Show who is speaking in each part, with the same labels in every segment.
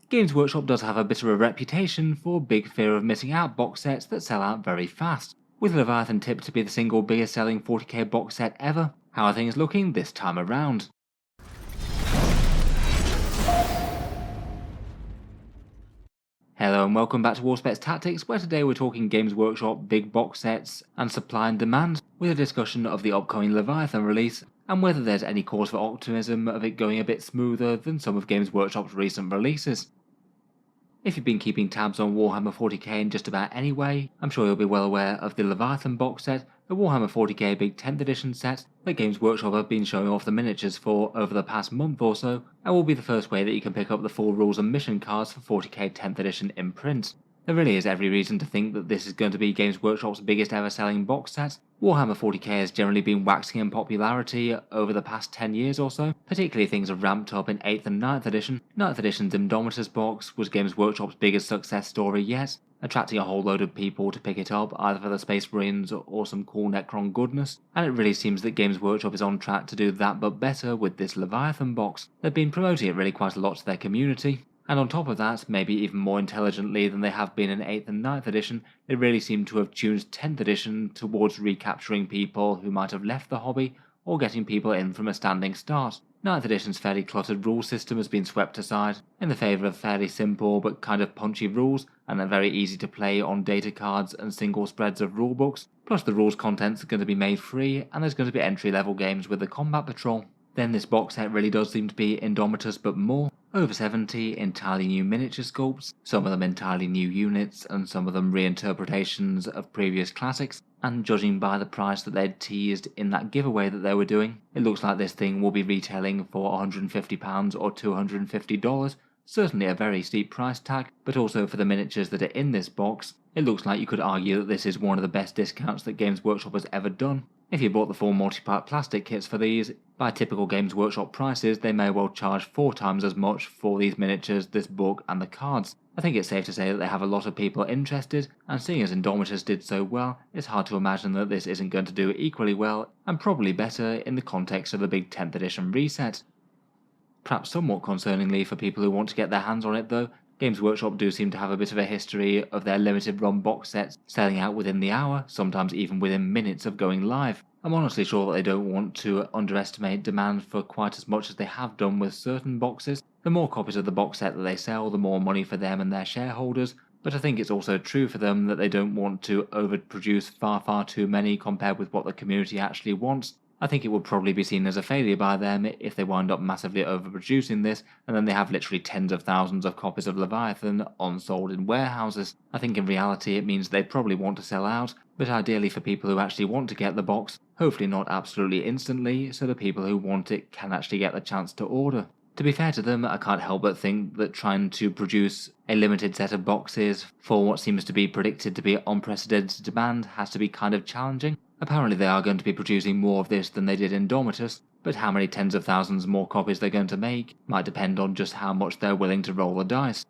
Speaker 1: Games Workshop does have a bit of a reputation for big fear of missing out box sets that sell out very fast, with Leviathan tipped to be the single biggest selling 40k box set ever. How are things looking this time around? Hello and welcome back to Warspets Tactics, where today we're talking Games Workshop big box sets and supply and demand, with a discussion of the upcoming Leviathan release and whether there's any cause for optimism of it going a bit smoother than some of Games Workshop's recent releases. If you've been keeping tabs on Warhammer 40k in just about any way, I'm sure you'll be well aware of the Leviathan Box Set, the Warhammer 40k Big 10th Edition set that Games Workshop have been showing off the miniatures for over the past month or so, and will be the first way that you can pick up the full rules and mission cards for 40k 10th Edition in print. There really is every reason to think that this is going to be Games Workshop's biggest ever selling box set. Warhammer 40k has generally been waxing in popularity over the past 10 years or so, particularly things have ramped up in 8th and 9th edition. 9th edition's Indomitus box was Games Workshop's biggest success story yet, attracting a whole load of people to pick it up either for the Space Marines or some cool Necron goodness, and it really seems that Games Workshop is on track to do that but better with this Leviathan box. They've been promoting it really quite a lot to their community. And on top of that, maybe even more intelligently than they have been in 8th and 9th edition, they really seem to have tuned 10th edition towards recapturing people who might have left the hobby or getting people in from a standing start. 9th edition's fairly cluttered rule system has been swept aside in the favour of fairly simple but kind of punchy rules and are very easy to play on data cards and single spreads of rulebooks, plus the rules contents are going to be made free and there's going to be entry level games with the Combat Patrol. Then this box set really does seem to be Indomitus but more. Over 70 entirely new miniature sculpts, some of them entirely new units and some of them reinterpretations of previous classics, and judging by the price that they'd teased in that giveaway that they were doing, it looks like this thing will be retailing for £150 or $250, certainly a very steep price tag, but also for the miniatures that are in this box, it looks like you could argue that this is one of the best discounts that Games Workshop has ever done. If you bought the full multi-part plastic kits for these, by typical Games Workshop prices, they may well charge 4 times as much for these miniatures, this book and the cards. I think it's safe to say that they have a lot of people interested, and seeing as Indomitus did so well, it's hard to imagine that this isn't going to do equally well, and probably better in the context of the big 10th edition reset. Perhaps somewhat concerningly for people who want to get their hands on it though, Games Workshop do seem to have a bit of a history of their limited run box sets selling out within the hour, sometimes even within minutes of going live. I'm honestly sure that they don't want to underestimate demand for quite as much as they have done with certain boxes. The more copies of the box set that they sell, the more money for them and their shareholders, but I think it's also true for them that they don't want to overproduce far too many compared with what the community actually wants. I think it would probably be seen as a failure by them if they wind up massively overproducing this, and then they have literally tens of thousands of copies of Leviathan unsold in warehouses. I think in reality it means they probably want to sell out, but ideally for people who actually want to get the box, hopefully not absolutely instantly, so the people who want it can actually get the chance to order. To be fair to them, I can't help but think that trying to produce a limited set of boxes for what seems to be predicted to be unprecedented demand has to be kind of challenging. Apparently they are going to be producing more of this than they did in Indomitus, but how many tens of thousands more copies they're going to make might depend on just how much they're willing to roll the dice.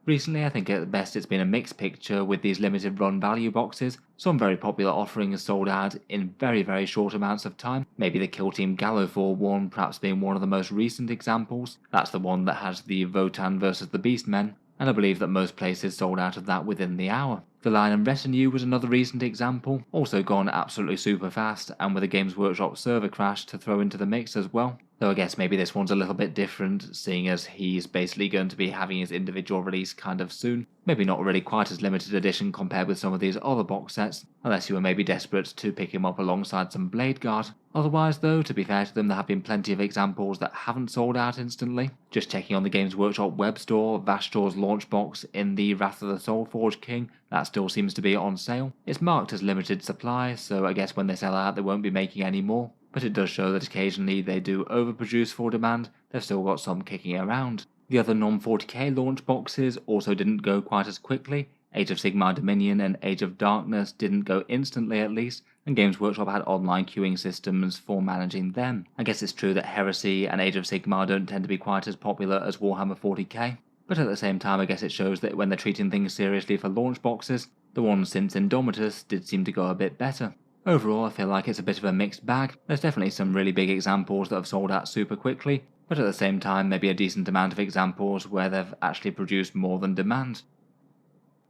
Speaker 1: Recently I think at best it's been a mixed picture with these limited run value boxes. Some very popular offerings sold out in very short amounts of time, maybe the Kill Team Gallofor one perhaps being one of the most recent examples. That's the one that has the Votan versus the Beastmen, and I believe that most places sold out of that within the hour. The Lion and Retinue was another recent example, also gone absolutely super fast and with a Games Workshop server crash to throw into the mix as well. Though I guess maybe this one's a little bit different, seeing as he's basically going to be having his individual release kind of soon. Maybe not really quite as limited edition compared with some of these other box sets, unless you were maybe desperate to pick him up alongside some Blade Guard. Otherwise though, to be fair to them, there have been plenty of examples that haven't sold out instantly. Just checking on the Games Workshop web store, Vashtor's launch box in the Wrath of the Soulforged King, that still seems to be on sale. It's marked as limited supply, so I guess when they sell out they won't be making any more. But it does show that occasionally they do overproduce for demand, they've still got some kicking around. The other non-40k launch boxes also didn't go quite as quickly. Age of Sigmar Dominion and Age of Darkness didn't go instantly at least, and Games Workshop had online queuing systems for managing them. I guess it's true that Heresy and Age of Sigmar don't tend to be quite as popular as Warhammer 40k, but at the same time I guess it shows that when they're treating things seriously for launch boxes, the ones since Indomitus did seem to go a bit better. Overall, I feel like it's a bit of a mixed bag. There's definitely some really big examples that have sold out super quickly, but at the same time maybe a decent amount of examples where they've actually produced more than demand.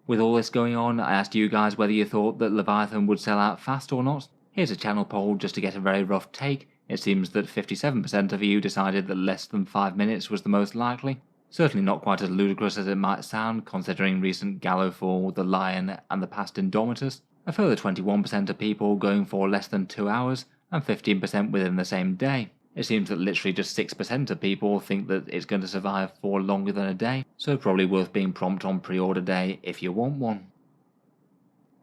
Speaker 1: With all this going on, I asked you guys whether you thought that Leviathan would sell out fast or not. Here's a channel poll just to get a very rough take. It seems that 57% of you decided that less than 5 minutes was the most likely. Certainly not quite as ludicrous as it might sound, considering recent Gallo for the Lion and the past Indomitus. A further 21% of people going for less than 2 hours, and 15% within the same day. It seems that literally just 6% of people think that it's going to survive for longer than a day, so probably worth being prompt on pre-order day if you want one.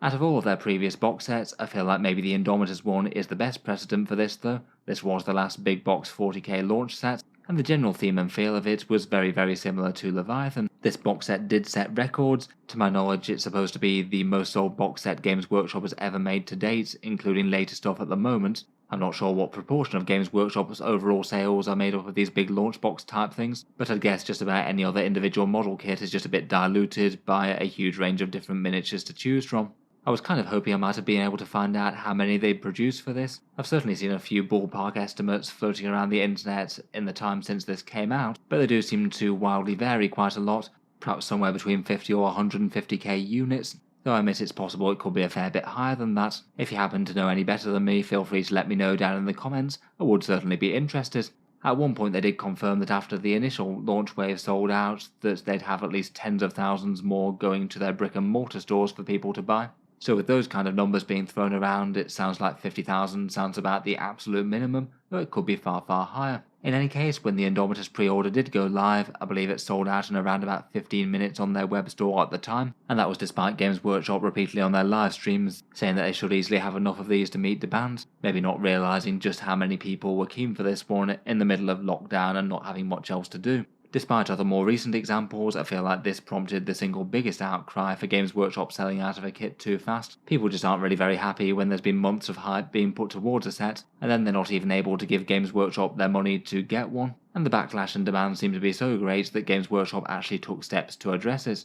Speaker 1: Out of all of their previous box sets, I feel like maybe the Indomitus one is the best precedent for this though. This was the last big box 40k launch set, and the general theme and feel of it was very similar to Leviathan. This box set did set records. To my knowledge, it's supposed to be the most sold box set Games Workshop has ever made to date, including later stuff at the moment. I'm not sure what proportion of Games Workshop's overall sales are made up of these big launch box type things, but I'd guess just about any other individual model kit is just a bit diluted by a huge range of different miniatures to choose from. I was kind of hoping I might have been able to find out how many they'd produced for this. I've certainly seen a few ballpark estimates floating around the internet in the time since this came out, but they do seem to wildly vary quite a lot, perhaps somewhere between 50 or 150k units, though I admit it's possible it could be a fair bit higher than that. If you happen to know any better than me, feel free to let me know down in the comments. I would certainly be interested. At one point they did confirm that after the initial launch wave sold out, that they'd have at least tens of thousands more going to their brick and mortar stores for people to buy. So with those kind of numbers being thrown around, it sounds like 50,000 sounds about the absolute minimum, though it could be far higher. In any case, when the Indomitus pre-order did go live, I believe it sold out in around about 15 minutes on their web store at the time, and that was despite Games Workshop repeatedly on their live streams saying that they should easily have enough of these to meet demand, maybe not realising just how many people were keen for this one in the middle of lockdown and not having much else to do. Despite other more recent examples, I feel like this prompted the single biggest outcry for Games Workshop selling out of a kit too fast. People just aren't really very happy when there's been months of hype being put towards a set, and then they're not even able to give Games Workshop their money to get one, and the backlash and demand seem to be so great that Games Workshop actually took steps to address it.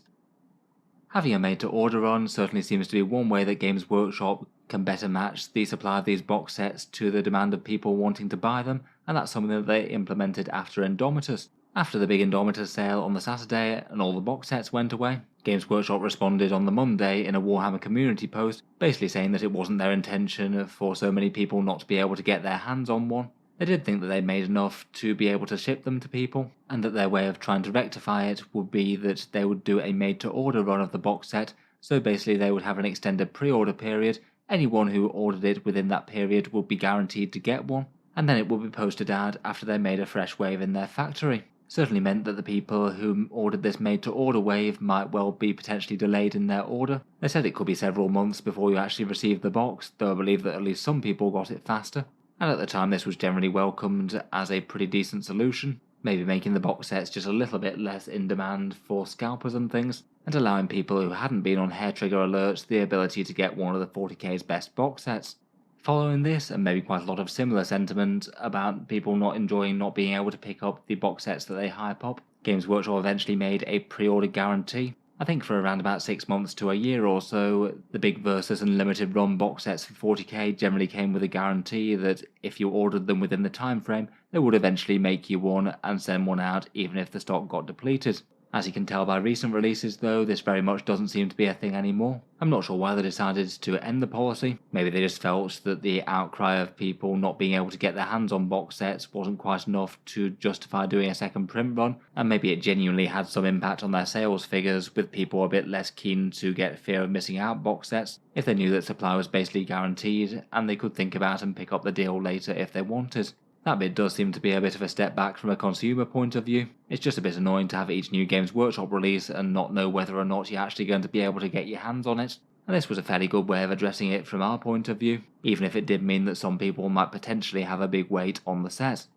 Speaker 1: Having a made-to-order run certainly seems to be one way that Games Workshop can better match the supply of these box sets to the demand of people wanting to buy them, and that's something that they implemented after Indomitus. After the big Indomitus sale on the Saturday and all the box sets went away, Games Workshop responded on the Monday in a Warhammer community post, basically saying that it wasn't their intention for so many people not to be able to get their hands on one. They did think that they'd made enough to be able to ship them to people, and that their way of trying to rectify it would be that they would do a made-to-order run of the box set, so basically they would have an extended pre-order period. Anyone who ordered it within that period would be guaranteed to get one, and then it would be posted out after they made a fresh wave in their factory. Certainly meant that the people who ordered this made-to-order wave might well be potentially delayed in their order. They said it could be several months before you actually received the box, though I believe that at least some people got it faster, and at the time this was generally welcomed as a pretty decent solution, maybe making the box sets just a little bit less in demand for scalpers and things, and allowing people who hadn't been on hair trigger alerts the ability to get one of the 40k's best box sets. Following this, and maybe quite a lot of similar sentiment about people not enjoying not being able to pick up the box sets that they hype up, Games Workshop eventually made a pre-order guarantee. I think for around about 6 months to a year or so, the big Versus and limited run box sets for 40k generally came with a guarantee that if you ordered them within the time frame, they would eventually make you one and send one out even if the stock got depleted. As you can tell by recent releases though, this very much doesn't seem to be a thing anymore. I'm not sure why they decided to end the policy. Maybe they just felt that the outcry of people not being able to get their hands on box sets wasn't quite enough to justify doing a second print run, and maybe it genuinely had some impact on their sales figures, with people a bit less keen to get fear of missing out box sets if they knew that supply was basically guaranteed and they could think about and pick up the deal later if they wanted. That bit does seem to be a bit of a step back from a consumer point of view. It's just a bit annoying to have each new Games Workshop release and not know whether or not you're actually going to be able to get your hands on it. And this was a fairly good way of addressing it from our point of view, even if it did mean that some people might potentially have a big wait on the set.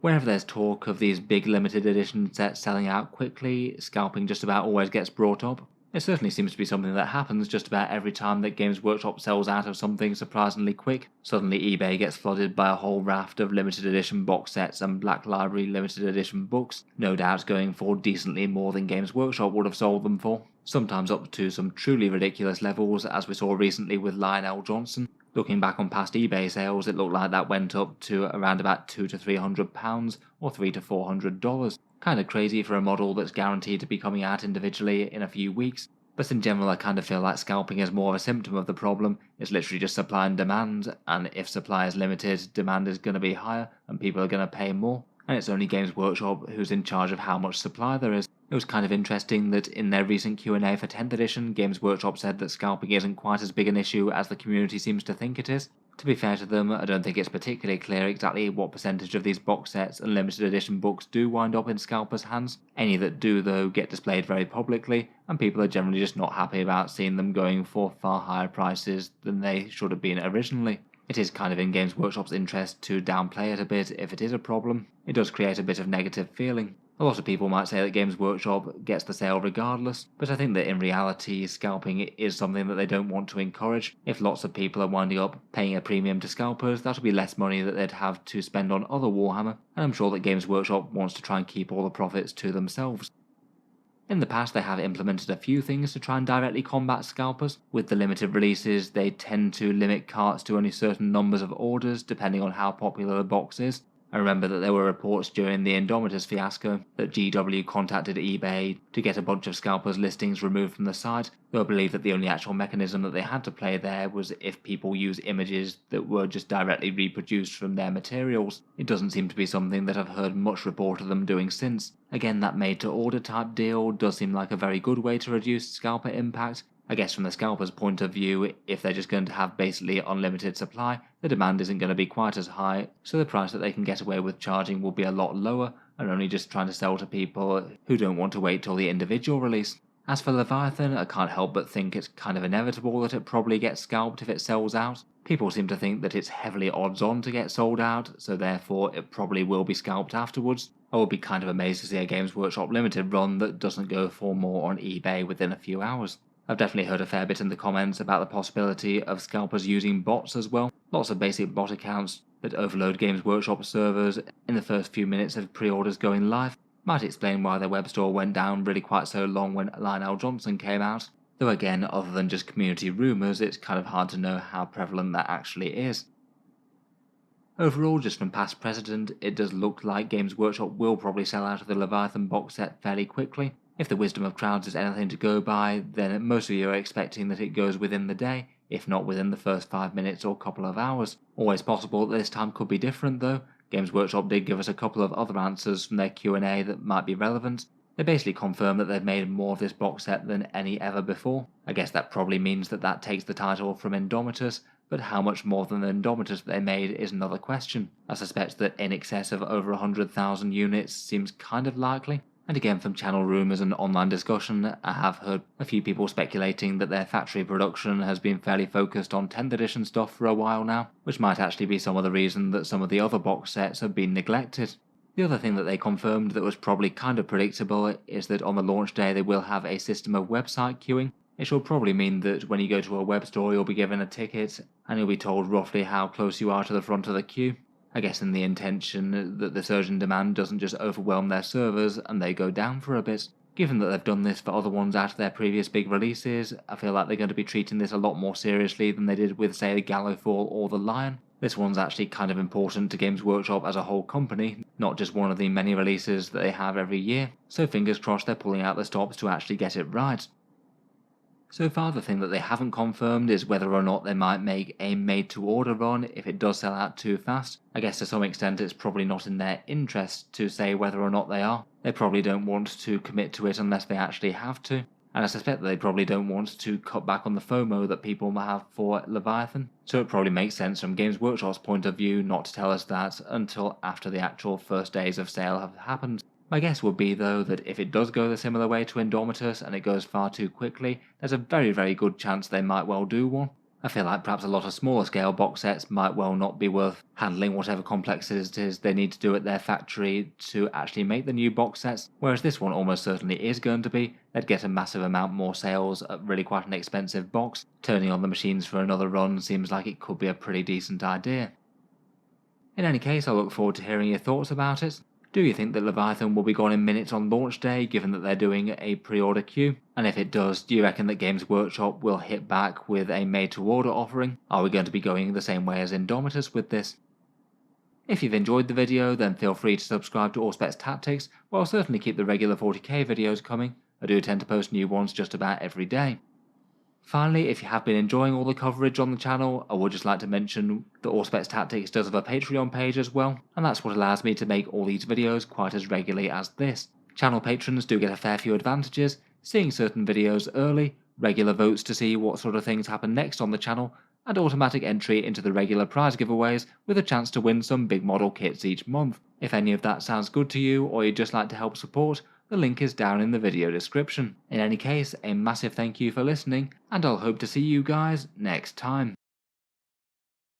Speaker 1: Whenever there's talk of these big limited edition sets selling out quickly, scalping just about always gets brought up. It certainly seems to be something that happens just about every time that Games Workshop sells out of something surprisingly quick. Suddenly eBay gets flooded by a whole raft of limited edition box sets and Black Library limited edition books, no doubt going for decently more than Games Workshop would have sold them for, sometimes up to some truly ridiculous levels, as we saw recently with Lionel Johnson. Looking back on past eBay sales, it looked like that went up to around about £200 to £300 or $300 to $400. Kind of crazy for a model that's guaranteed to be coming out individually in a few weeks. But in general, I kind of feel like scalping is more of a symptom of the problem. It's literally just supply and demand, and if supply is limited, demand is going to be higher and people are going to pay more. And it's only Games Workshop who's in charge of how much supply there is. It was kind of interesting that in their recent Q&A for 10th edition, Games Workshop said that scalping isn't quite as big an issue as the community seems to think it is. To be fair to them, I don't think it's particularly clear exactly what percentage of these box sets and limited edition books do wind up in scalpers' hands. Any that do, though, get displayed very publicly, and people are generally just not happy about seeing them going for far higher prices than they should have been originally. It is kind of in Games Workshop's interest to downplay it a bit if it is a problem. It does create a bit of negative feeling. A lot of people might say that Games Workshop gets the sale regardless, but I think that in reality, scalping is something that they don't want to encourage. If lots of people are winding up paying a premium to scalpers, that'll be less money that they'd have to spend on other Warhammer, and I'm sure that Games Workshop wants to try and keep all the profits to themselves. In the past, they have implemented a few things to try and directly combat scalpers. With the limited releases, they tend to limit carts to only certain numbers of orders, depending on how popular the box is. I remember that there were reports during the Indomitus fiasco that GW contacted eBay to get a bunch of scalpers listings removed from the site, though I believe that the only actual mechanism that they had to play there was if people use images that were just directly reproduced from their materials. It doesn't seem to be something that I've heard much report of them doing since. Again, that made-to-order type deal does seem like a very good way to reduce scalper impact. I guess from the scalper's point of view, if they're just going to have basically unlimited supply, the demand isn't going to be quite as high, so the price that they can get away with charging will be a lot lower, and only just trying to sell to people who don't want to wait till the individual release. As for Leviathan, I can't help but think it's kind of inevitable that it probably gets scalped if it sells out. People seem to think that it's heavily odds on to get sold out, so therefore it probably will be scalped afterwards. I would be kind of amazed to see a Games Workshop limited run that doesn't go for more on eBay within a few hours. I've definitely heard a fair bit in the comments about the possibility of scalpers using bots as well. Lots of basic bot accounts that overload Games Workshop servers in the first few minutes of pre-orders going live. Might explain why their web store went down really quite so long when Lionel Johnson came out. Though again, other than just community rumours, it's kind of hard to know how prevalent that actually is. Overall, just from past precedent, it does look like Games Workshop will probably sell out of the Leviathan box set fairly quickly. If the wisdom of crowds is anything to go by, then most of you are expecting that it goes within the day, if not within the first 5 minutes or couple of hours. Always possible that this time could be different though. Games Workshop did give us a couple of other answers from their Q&A that might be relevant. They basically confirmed that they've made more of this box set than any ever before. I guess that probably means that takes the title from Indomitus, but how much more than the Indomitus they made is another question. I suspect that in excess of over 100,000 units seems kind of likely. And again, from channel rumours and online discussion, I have heard a few people speculating that their factory production has been fairly focused on 10th edition stuff for a while now, which might actually be some of the reason that some of the other box sets have been neglected. The other thing that they confirmed that was probably kind of predictable is that on the launch day they will have a system of website queuing. It should probably mean that when you go to a web store you'll be given a ticket and you'll be told roughly how close you are to the front of the queue. I guess in the intention that the surge in demand doesn't just overwhelm their servers and they go down for a bit. Given that they've done this for other ones out of their previous big releases, I feel like they're going to be treating this a lot more seriously than they did with, say, the Gallowfall or the Lion. This one's actually kind of important to Games Workshop as a whole company, not just one of the many releases that they have every year, so fingers crossed they're pulling out the stops to actually get it right. So far, the thing that they haven't confirmed is whether or not they might make a made-to-order run if it does sell out too fast. I guess to some extent it's probably not in their interest to say whether or not they are. They probably don't want to commit to it unless they actually have to. And I suspect that they probably don't want to cut back on the FOMO that people might have for Leviathan. So it probably makes sense from Games Workshop's point of view not to tell us that until after the actual first days of sale have happened. My guess would be though that if it does go the similar way to Indomitus and it goes far too quickly, there's a very good chance they might well do one. I feel like perhaps a lot of smaller scale box sets might well not be worth handling whatever complexities they need to do at their factory to actually make the new box sets, whereas this one almost certainly is going to be. They'd get a massive amount more sales at really quite an expensive box. Turning on the machines for another run seems like it could be a pretty decent idea. In any case, I look forward to hearing your thoughts about it. Do you think that Leviathan will be gone in minutes on launch day, given that they're doing a pre-order queue? And if it does, do you reckon that Games Workshop will hit back with a made-to-order offering? Are we going to be going the same way as Indomitus with this? If you've enjoyed the video, then feel free to subscribe to Auspex Tactics, where I'll certainly keep the regular 40k videos coming. I do tend to post new ones just about every day. Finally, if you have been enjoying all the coverage on the channel, I would just like to mention that Auspex Tactics does have a Patreon page as well, and that's what allows me to make all these videos quite as regularly as this. Channel patrons do get a fair few advantages, seeing certain videos early, regular votes to see what sort of things happen next on the channel, and automatic entry into the regular prize giveaways with a chance to win some big model kits each month. If any of that sounds good to you, or you'd just like to help support, the link is down in the video description. In any case, a massive thank you for listening, and I'll hope to see you guys next time.